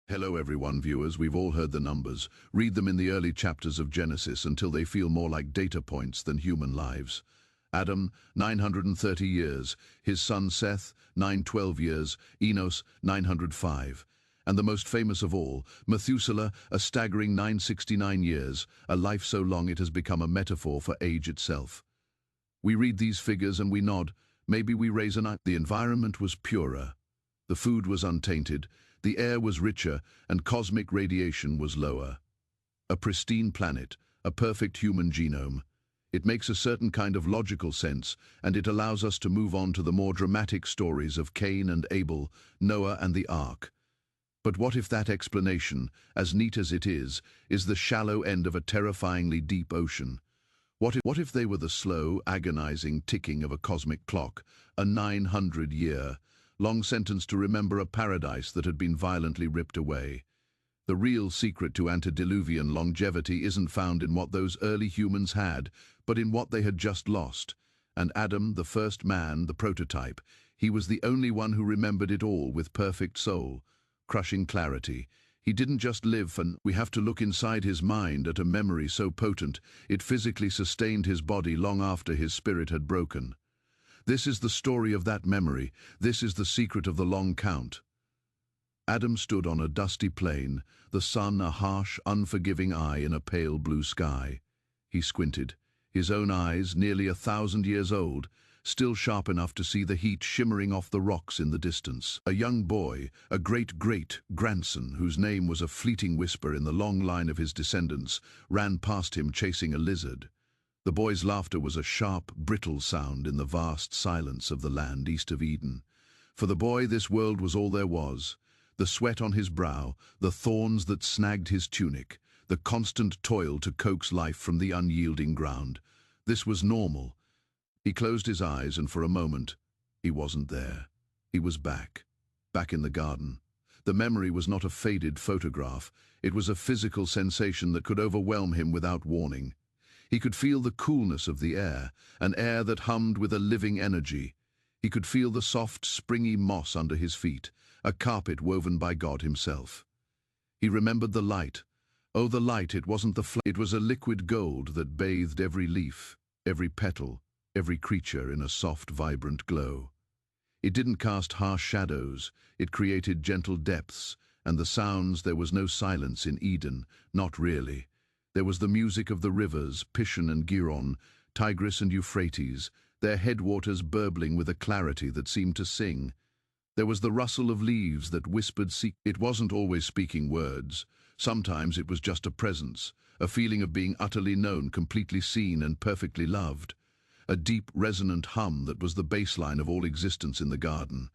Hello everyone, viewers. We've all heard the numbers. Read them in the early chapters of Genesis until they feel more like data points than human lives. Adam, 930 years. His son Seth, 912 years. Enos, 905. And the most famous of all, Methuselah, a staggering 969 years, a life so long it has become a metaphor for age itself. We read these figures and we nod. Maybe we raise an eye. The environment was purer. The food was untainted, the air was richer, and cosmic radiation was lower. A pristine planet, a perfect human genome. It makes a certain kind of logical sense, and it allows us to move on to the more dramatic stories of Cain and Abel, Noah and the Ark. But what if that explanation, as neat as it is the shallow end of a terrifyingly deep ocean? What if they were the slow, agonizing ticking of a cosmic clock, a 900-year, long sentence to remember a paradise that had been violently ripped away? The real secret to antediluvian longevity isn't found in what those early humans had, but in what they had just lost. And Adam, the first man, the prototype, he was the only one who remembered it all with perfect soul, crushing clarity. He didn't just live for. We have to look inside his mind at a memory so potent, it physically sustained his body long after his spirit had broken. This is the story of that memory. This is the secret of the long count. Adam stood on a dusty plain, the sun a harsh, unforgiving eye in a pale blue sky. He squinted, his own eyes, nearly 1,000 years old, still sharp enough to see the heat shimmering off the rocks in the distance. A young boy, a great-great-grandson, whose name was a fleeting whisper in the long line of his descendants, ran past him chasing a lizard. The boy's laughter was a sharp, brittle sound in the vast silence of the land east of Eden. For the boy, this world was all there was. The sweat on his brow, the thorns that snagged his tunic, the constant toil to coax life from the unyielding ground. This was normal. He closed his eyes, and for a moment, he wasn't there. He was back in the garden. The memory was not a faded photograph. It was a physical sensation that could overwhelm him without warning. He could feel the coolness of the air, an air that hummed with a living energy. He could feel the soft, springy moss under his feet, a carpet woven by God himself. He remembered the light. Oh, the light, it wasn't the it was a liquid gold that bathed every leaf, every petal, every creature in a soft, vibrant glow. It didn't cast harsh shadows, it created gentle depths, and the sounds, there was no silence in Eden, not really. There was the music of the rivers, Pishon and Giron, Tigris and Euphrates, their headwaters burbling with a clarity that seemed to sing. There was the rustle of leaves that whispered It wasn't always speaking words. Sometimes it was just a presence, a feeling of being utterly known, completely seen and perfectly loved. A deep, resonant hum that was the baseline of all existence in the garden.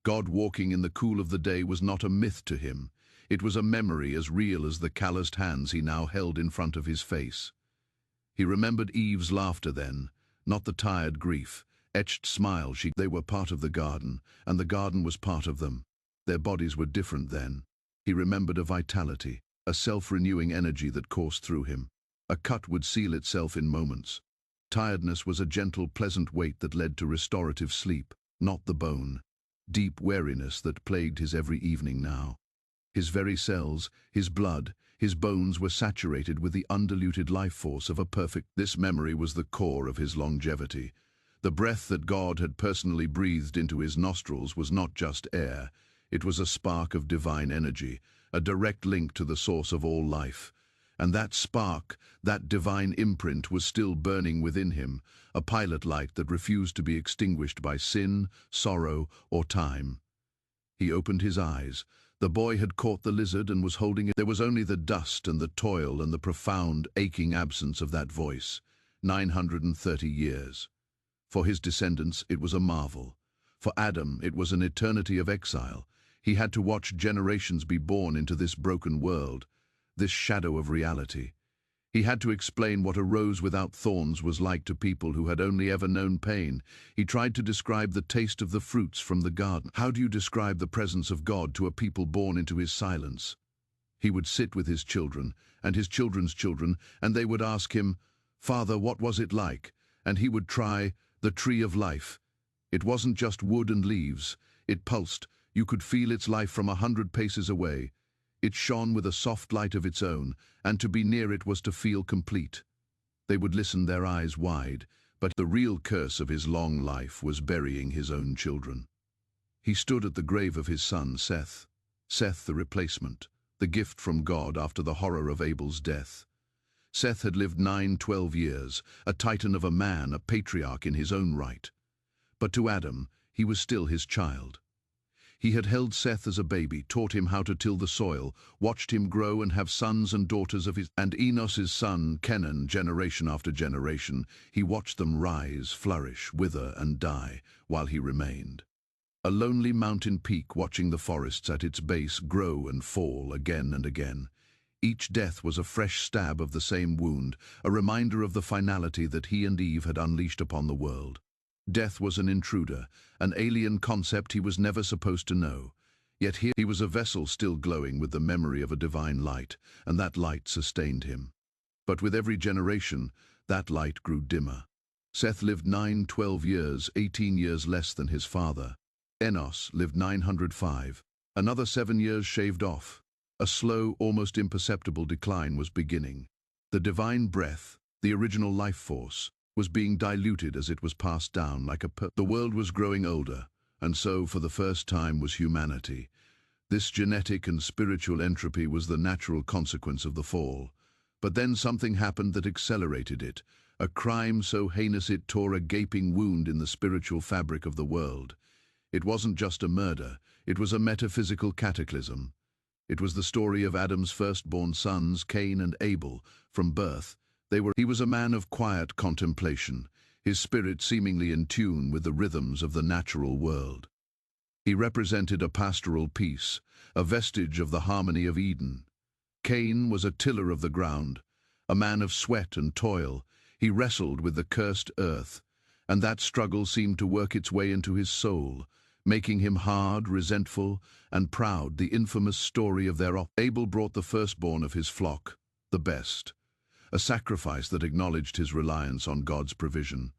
God walking in the cool of the day was not a myth to him. It was a memory as real as the calloused hands he now held in front of his face. He remembered Eve's laughter then, not the tired grief, etched smile. They were part of the garden, and the garden was part of them. Their bodies were different then. He remembered a vitality, a self-renewing energy that coursed through him. A cut would seal itself in moments. Tiredness was a gentle, pleasant weight that led to restorative sleep, not the bone. Deep weariness that plagued his every evening now. His very cells, his blood, his bones were saturated with the undiluted life force of a perfect. This memory was the core of his longevity. The breath that God had personally breathed into his nostrils was not just air. It was a spark of divine energy, a direct link to the source of all life. And that spark, that divine imprint, was still burning within him, a pilot light that refused to be extinguished by sin, sorrow, or time. He opened his eyes. The boy had caught the lizard and was holding it. There was only the dust and the toil and the profound, aching absence of that voice. 930 years. For his descendants, it was a marvel. For Adam, it was an eternity of exile. He had to watch generations be born into this broken world, this shadow of reality. He had to explain what a rose without thorns was like to people who had only ever known pain. He tried to describe the taste of the fruits from the garden. How do you describe the presence of God to a people born into his silence? He would sit with his children, and his children's children, and they would ask him, "Father, what was it like?" And he would try the tree of life. It wasn't just wood and leaves. It pulsed. You could feel its life from 100 paces away. It shone with a soft light of its own, and to be near it was to feel complete. They would listen, their eyes wide, but the real curse of his long life was burying his own children. He stood at the grave of his son Seth. Seth, the replacement, the gift from God after the horror of Abel's death. Seth had lived 12 years, a titan of a man, a patriarch in his own right. But to Adam, he was still his child. He had held Seth as a baby, taught him how to till the soil, watched him grow and have sons and daughters of his, and Enos's son, Kenan, generation after generation. He watched them rise, flourish, wither and die, while he remained. A lonely mountain peak watching the forests at its base grow and fall again and again. Each death was a fresh stab of the same wound, a reminder of the finality that he and Eve had unleashed upon the world. Death was an intruder, an alien concept he was never supposed to know. Yet here he was, a vessel still glowing with the memory of a divine light, and that light sustained him. But with every generation, that light grew dimmer. Seth lived 12 years, 18 years less than his father. Enos lived 905, another 7 years shaved off. A slow, almost imperceptible decline was beginning. The divine breath, the original life force, was being diluted as it was passed down like the world was growing older, and so for the first time was humanity. This genetic and spiritual entropy was the natural consequence of the fall. But then something happened that accelerated it, a crime so heinous it tore a gaping wound in the spiritual fabric of the world. It wasn't just a murder, it was a metaphysical cataclysm. It was the story of Adam's firstborn sons, Cain and Abel. From birth, he was a man of quiet contemplation, his spirit seemingly in tune with the rhythms of the natural world. He represented a pastoral peace, a vestige of the harmony of Eden. Cain was a tiller of the ground, a man of sweat and toil. He wrestled with the cursed earth, and that struggle seemed to work its way into his soul, making him hard, resentful, and proud. The infamous story of their Abel brought the firstborn of his flock, the best, a sacrifice that acknowledged his reliance on God's provision.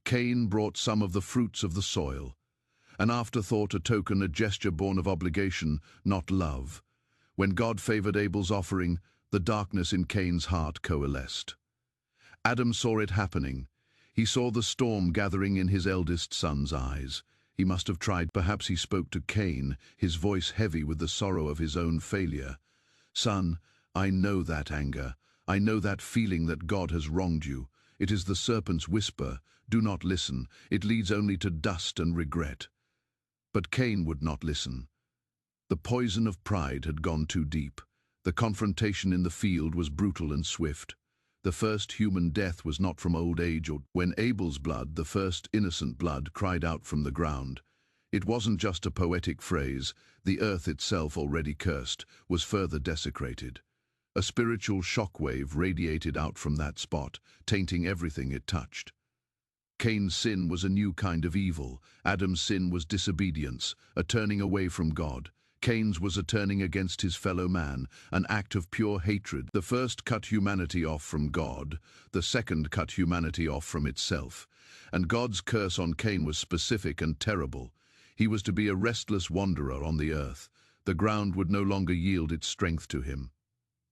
Cain brought some of the fruits of the soil, an afterthought, a token, a gesture born of obligation, not love. When God favored Abel's offering, the darkness in Cain's heart coalesced. Adam saw it happening. He saw the storm gathering in his eldest son's eyes. He must have tried. Perhaps he spoke to Cain, his voice heavy with the sorrow of his own failure. Son, I know that anger. I know that feeling that God has wronged you. It is the serpent's whisper. Do not listen. It leads only to dust and regret. But Cain would not listen. The poison of pride had gone too deep. The confrontation in the field was brutal and swift. The first human death was not from old age or when Abel's blood, the first innocent blood, cried out from the ground. It wasn't just a poetic phrase. The earth itself, already cursed, was further desecrated. A spiritual shockwave radiated out from that spot, tainting everything it touched. Cain's sin was a new kind of evil. Adam's sin was disobedience, a turning away from God. Cain's was a turning against his fellow man, an act of pure hatred. The first cut humanity off from God, the second cut humanity off from itself. And God's curse on Cain was specific and terrible. He was to be a restless wanderer on the earth. The ground would no longer yield its strength to him.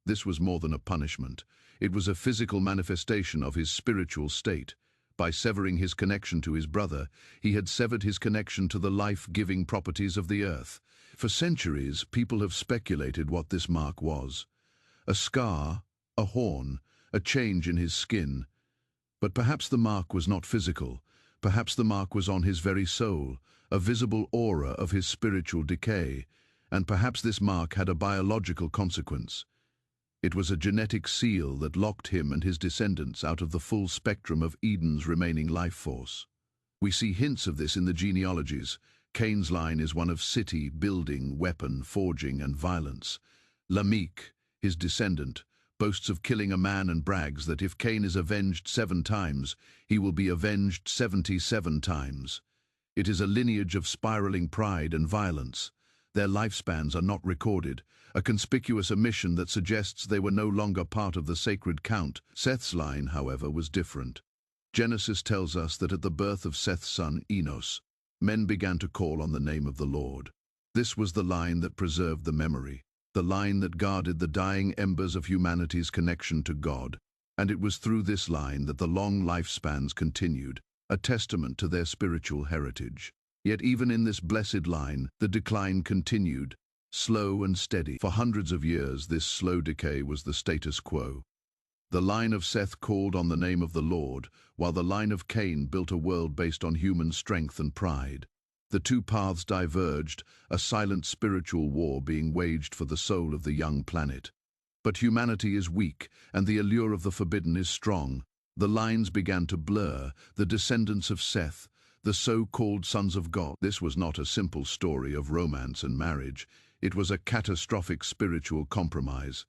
This was more than a punishment. It was a physical manifestation of his spiritual state. By severing his connection to his brother, he had severed his connection to the life-giving properties of the earth. For centuries, people have speculated what this mark was. A scar, a horn, a change in his skin. But perhaps the mark was not physical. Perhaps the mark was on his very soul, a visible aura of his spiritual decay. And perhaps this mark had a biological consequence. It was a genetic seal that locked him and his descendants out of the full spectrum of Eden's remaining life force. We see hints of this in the genealogies. Cain's line is one of city, building, weapon, forging, and violence. Lamech, his descendant, boasts of killing a man and brags that if Cain is avenged 7 times, he will be avenged 77 times. It is a lineage of spiraling pride and violence. Their lifespans are not recorded, a conspicuous omission that suggests they were no longer part of the sacred count. Seth's line, however, was different. Genesis tells us that at the birth of Seth's son Enos, men began to call on the name of the Lord. This was the line that preserved the memory. the line that guarded the dying embers of humanity's connection to God. And it was through this line that the long lifespans continued, a testament to their spiritual heritage. Yet even in this blessed line, the decline continued, slow and steady. For hundreds of years, this slow decay was the status quo. The line of Seth called on the name of the Lord, while the line of Cain built a world based on human strength and pride. The two paths diverged, a silent spiritual war being waged for the soul of the young planet. But humanity is weak, and the allure of the forbidden is strong. The lines began to blur, the descendants of Seth, the so-called sons of God. This was not a simple story of romance and marriage. It was a catastrophic spiritual compromise.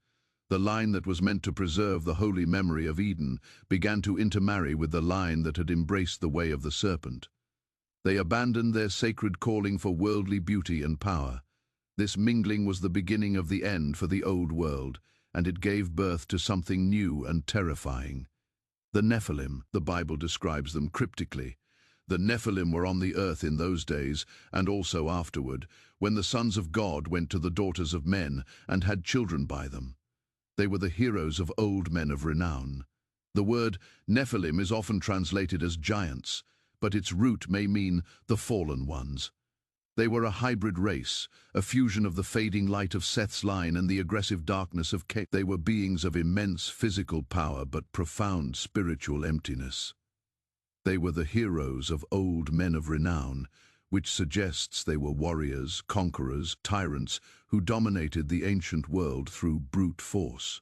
The line that was meant to preserve the holy memory of Eden began to intermarry with the line that had embraced the way of the serpent. They abandoned their sacred calling for worldly beauty and power. This mingling was the beginning of the end for the old world, and it gave birth to something new and terrifying. The Nephilim, the Bible describes them cryptically. The Nephilim were on the earth in those days, and also afterward, when the sons of God went to the daughters of men and had children by them. They were the heroes of old men of renown. The word Nephilim is often translated as giants, but its root may mean the fallen ones. They were a hybrid race, a fusion of the fading light of Seth's line and the aggressive darkness of Cain. They were beings of immense physical power but profound spiritual emptiness. They were the heroes of old men of renown, which suggests they were warriors, conquerors, tyrants who dominated the ancient world through brute force.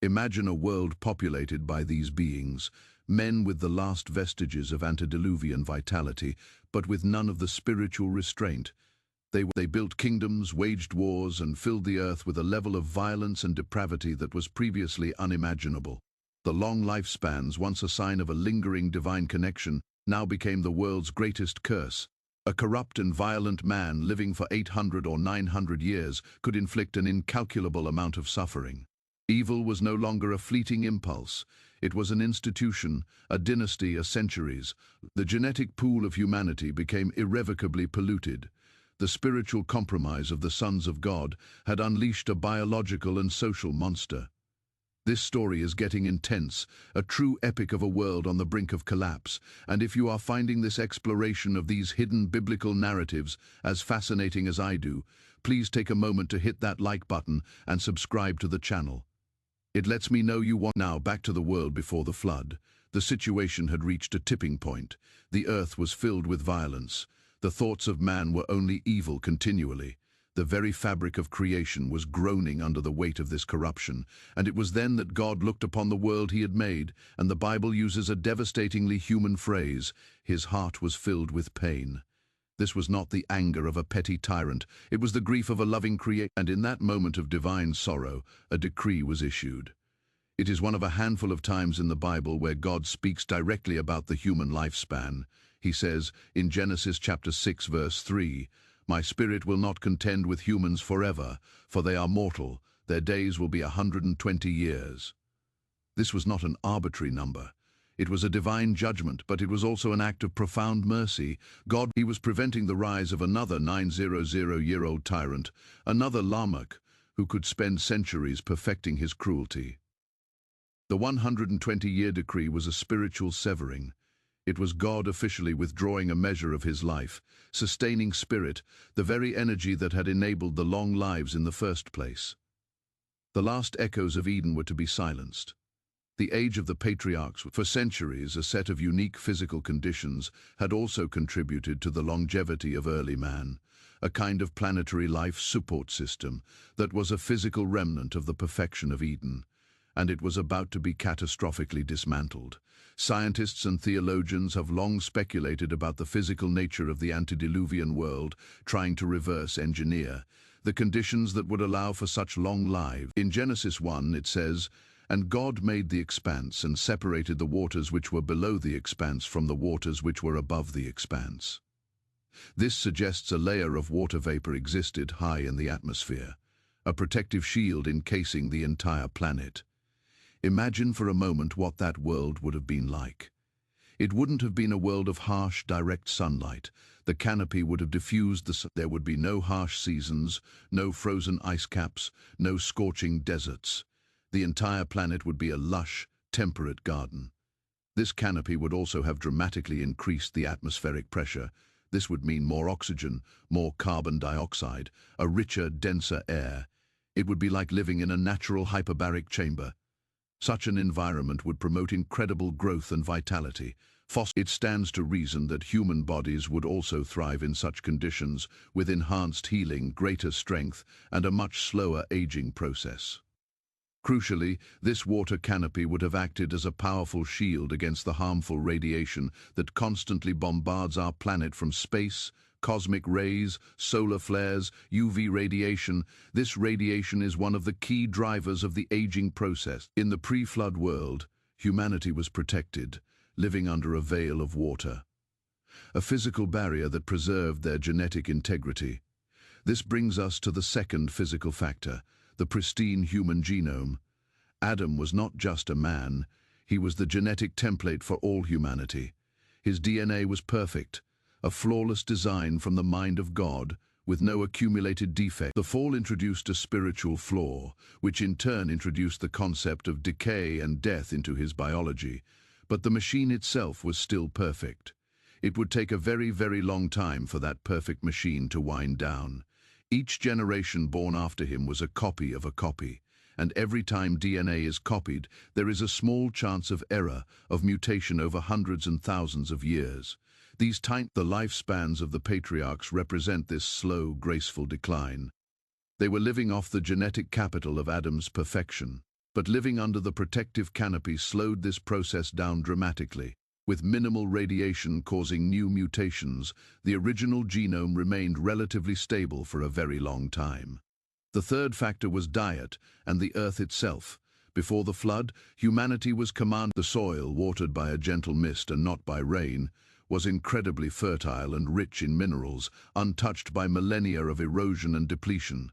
Imagine a world populated by these beings, men with the last vestiges of antediluvian vitality, but with none of the spiritual restraint. They built kingdoms, waged wars, and filled the earth with a level of violence and depravity that was previously unimaginable. The long lifespans, once a sign of a lingering divine connection, now became the world's greatest curse. A corrupt and violent man living for 800 or 900 years could inflict an incalculable amount of suffering. Evil was no longer a fleeting impulse. It was an institution, a dynasty, a centuries. The genetic pool of humanity became irrevocably polluted. The spiritual compromise of the sons of God had unleashed a biological and social monster. This story is getting intense, a true epic of a world on the brink of collapse, and if you are finding this exploration of these hidden biblical narratives as fascinating as I do, please take a moment to hit that like button and subscribe to the channel. It lets me know you want. Now back to the world before the flood. The situation had reached a tipping point. The earth was filled with violence. The thoughts of man were only evil continually. The very fabric of creation was groaning under the weight of this corruption, and it was then that God looked upon the world he had made, and the Bible uses a devastatingly human phrase: his heart was filled with pain. This was not the anger of a petty tyrant, it was the grief of a loving creator, and in that moment of divine sorrow, a decree was issued. It is one of a handful of times in the Bible where God speaks directly about the human lifespan. He says, in Genesis chapter 6 verse 3, "My spirit will not contend with humans forever, for they are mortal. Their days will be 120 years. This was not an arbitrary number. It was a divine judgment, but it was also an act of profound mercy. He was preventing the rise of another 900-year-old tyrant, another Lamech, who could spend centuries perfecting his cruelty. The 120-year decree was a spiritual severing. It was God officially withdrawing a measure of his life, sustaining spirit, the very energy that had enabled the long lives in the first place. The last echoes of Eden were to be silenced. The age of the patriarchs, for centuries a set of unique physical conditions, had also contributed to the longevity of early man, a kind of planetary life support system that was a physical remnant of the perfection of Eden, and it was about to be catastrophically dismantled. Scientists and theologians have long speculated about the physical nature of the antediluvian world, trying to reverse engineer the conditions that would allow for such long lives. In Genesis 1 it says, "And God made the expanse and separated the waters which were below the expanse from the waters which were above the expanse." This suggests a layer of water vapor existed high in the atmosphere, a protective shield encasing the entire planet. Imagine for a moment what that world would have been like. It wouldn't have been a world of harsh, direct sunlight. The canopy would have diffused the sun. There would be no harsh seasons, no frozen ice caps, no scorching deserts. The entire planet would be a lush, temperate garden. This canopy would also have dramatically increased the atmospheric pressure. This would mean more oxygen, more carbon dioxide, a richer, denser air. It would be like living in a natural hyperbaric chamber. Such an environment would promote incredible growth and vitality. It stands to reason that human bodies would also thrive in such conditions, with enhanced healing, greater strength, and a much slower aging process. Crucially, this water canopy would have acted as a powerful shield against the harmful radiation that constantly bombards our planet from space, cosmic rays, solar flares, UV radiation. This radiation is one of the key drivers of the aging process. In the pre-flood world, humanity was protected, living under a veil of water, a physical barrier that preserved their genetic integrity. This brings us to the second physical factor, the pristine human genome. Adam was not just a man, he was the genetic template for all humanity. His DNA was perfect, a flawless design from the mind of God, with no accumulated defect. The fall introduced a spiritual flaw, which in turn introduced the concept of decay and death into his biology. But the machine itself was still perfect. It would take a very, very long time for that perfect machine to wind down. Each generation born after him was a copy of a copy, and every time DNA is copied, there is a small chance of error, of mutation over hundreds and thousands of years. The lifespans of the patriarchs represent this slow, graceful decline. They were living off the genetic capital of Adam's perfection, but living under the protective canopy slowed this process down dramatically. With minimal radiation causing new mutations, the original genome remained relatively stable for a very long time. The third factor was diet and the earth itself. Before the flood, humanity was commanded. The soil, watered by a gentle mist and not by rain, was incredibly fertile and rich in minerals, untouched by millennia of erosion and depletion.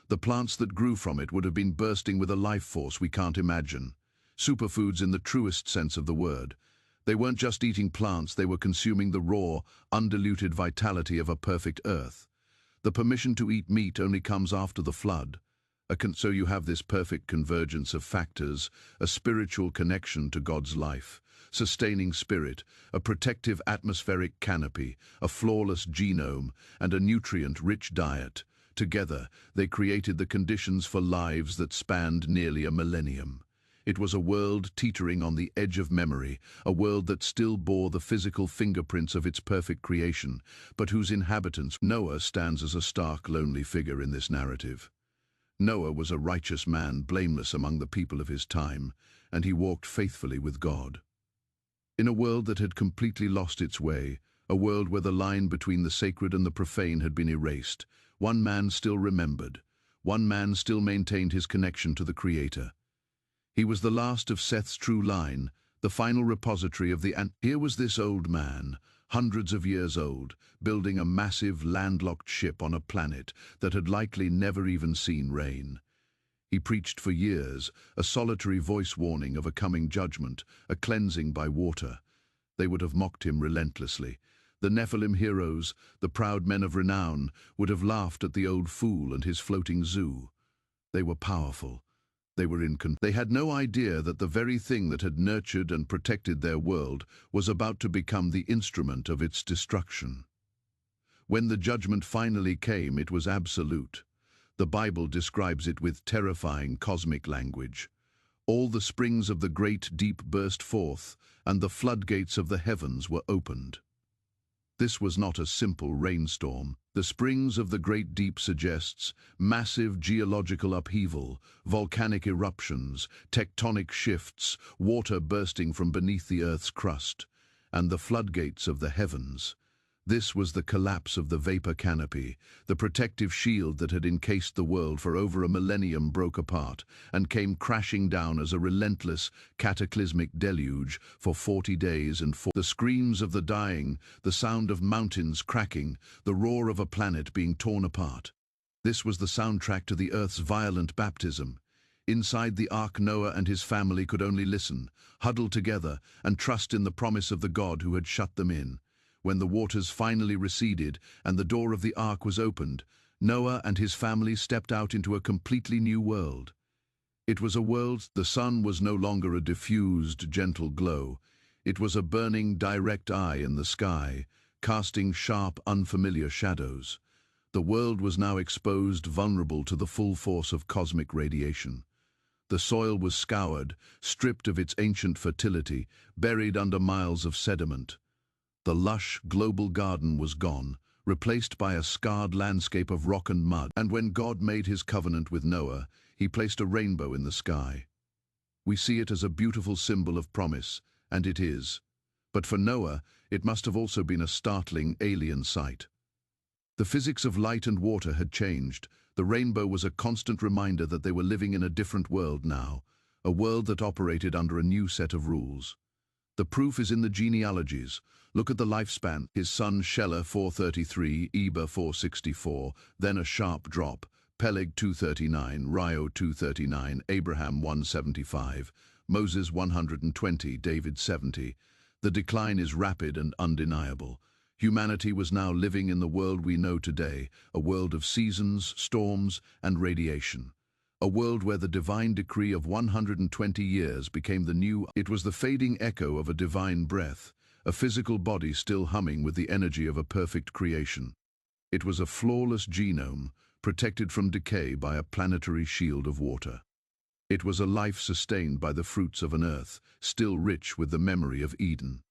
The plants that grew from it would have been bursting with a life force we can't imagine. Superfoods in the truest sense of the word. They weren't just eating plants, they were consuming the raw, undiluted vitality of a perfect earth. The permission to eat meat only comes after the flood. So you have this perfect convergence of factors, a spiritual connection to God's life, sustaining spirit, a protective atmospheric canopy, a flawless genome, and a nutrient-rich diet. Together, they created the conditions for lives that spanned nearly a millennium. It was a world teetering on the edge of memory, a world that still bore the physical fingerprints of its perfect creation, but whose inhabitants. Noah stands as a stark, lonely figure in this narrative. Noah was a righteous man, blameless among the people of his time, and he walked faithfully with God. In a world that had completely lost its way, a world where the line between the sacred and the profane had been erased, one man still remembered. One man still maintained his connection to the Creator. He was the last of Seth's true line, the final repository of the Here was this old man, hundreds of years old, building a massive landlocked ship on a planet that had likely never even seen rain. He preached for years, a solitary voice warning of a coming judgment, a cleansing by water. They would have mocked him relentlessly. The Nephilim heroes, the proud men of renown, would have laughed at the old fool and his floating zoo. They were powerful. They had no idea that the very thing that had nurtured and protected their world was about to become the instrument of its destruction. When the judgment finally came, it was absolute. The Bible describes it with terrifying cosmic language. All the springs of the great deep burst forth, and the floodgates of the heavens were opened. This was not a simple rainstorm. The springs of the great deep suggests massive geological upheaval, volcanic eruptions, tectonic shifts, water bursting from beneath the earth's crust, and the floodgates of the heavens. This was the collapse of the vapor canopy. The protective shield that had encased the world for over a millennium broke apart and came crashing down as a relentless, cataclysmic deluge for 40 days and the screams of the dying, the sound of mountains cracking, the roar of a planet being torn apart. This was the soundtrack to the Earth's violent baptism. Inside the ark, Noah and his family could only listen, huddle together, and trust in the promise of the God who had shut them in. When the waters finally receded and the door of the ark was opened, Noah and his family stepped out into a completely new world. It was a world. The sun was no longer a diffused, gentle glow. It was a burning, direct eye in the sky, casting sharp, unfamiliar shadows. The world was now exposed, vulnerable to the full force of cosmic radiation. The soil was scoured, stripped of its ancient fertility, buried under miles of sediment. The lush, global garden was gone, replaced by a scarred landscape of rock and mud. And when God made his covenant with Noah, he placed a rainbow in the sky. We see it as a beautiful symbol of promise, and it is. But for Noah, it must have also been a startling, alien sight. The physics of light and water had changed. The rainbow was a constant reminder that they were living in a different world now, a world that operated under a new set of rules. The proof is in the genealogies. Look at the lifespan. His son Shelah 433, Eber 464, then a sharp drop, Peleg 239, Reu 239, Abraham 175, Moses 120, David 70. The decline is rapid and undeniable. Humanity was now living in the world we know today, a world of seasons, storms, and radiation. A world where the divine decree of 120 years became the new. It was the fading echo of a divine breath, a physical body still humming with the energy of a perfect creation. It was a flawless genome, protected from decay by a planetary shield of water. It was a life sustained by the fruits of an earth, still rich with the memory of Eden.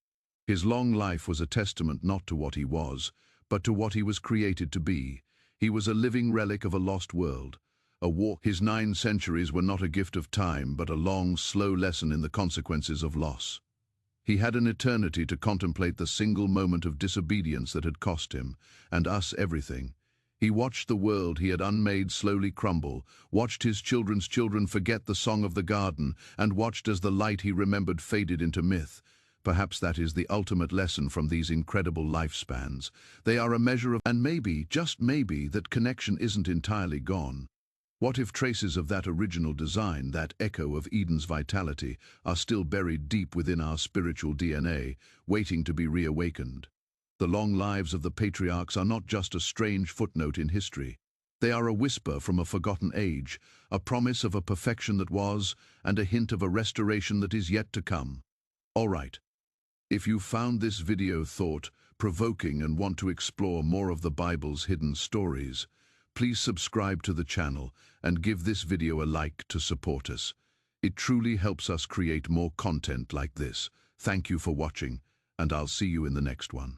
His long life was a testament not to what he was, but to what he was created to be. He was a living relic of a lost world. His 9 centuries were not a gift of time, but a long, slow lesson in the consequences of loss. He had an eternity to contemplate the single moment of disobedience that had cost him, and us, everything. He watched the world he had unmade slowly crumble, watched his children's children forget the song of the garden, and watched as the light he remembered faded into myth. Perhaps that is the ultimate lesson from these incredible lifespans. They are a measure of, and maybe, just maybe, that connection isn't entirely gone. What if traces of that original design, that echo of Eden's vitality, are still buried deep within our spiritual DNA, waiting to be reawakened? The long lives of the patriarchs are not just a strange footnote in history. They are a whisper from a forgotten age, a promise of a perfection that was, and a hint of a restoration that is yet to come. All right. If you found this video thought-provoking and want to explore more of the Bible's hidden stories, please subscribe to the channel and give this video a like to support us. It truly helps us create more content like this. Thank you for watching, and I'll see you in the next one.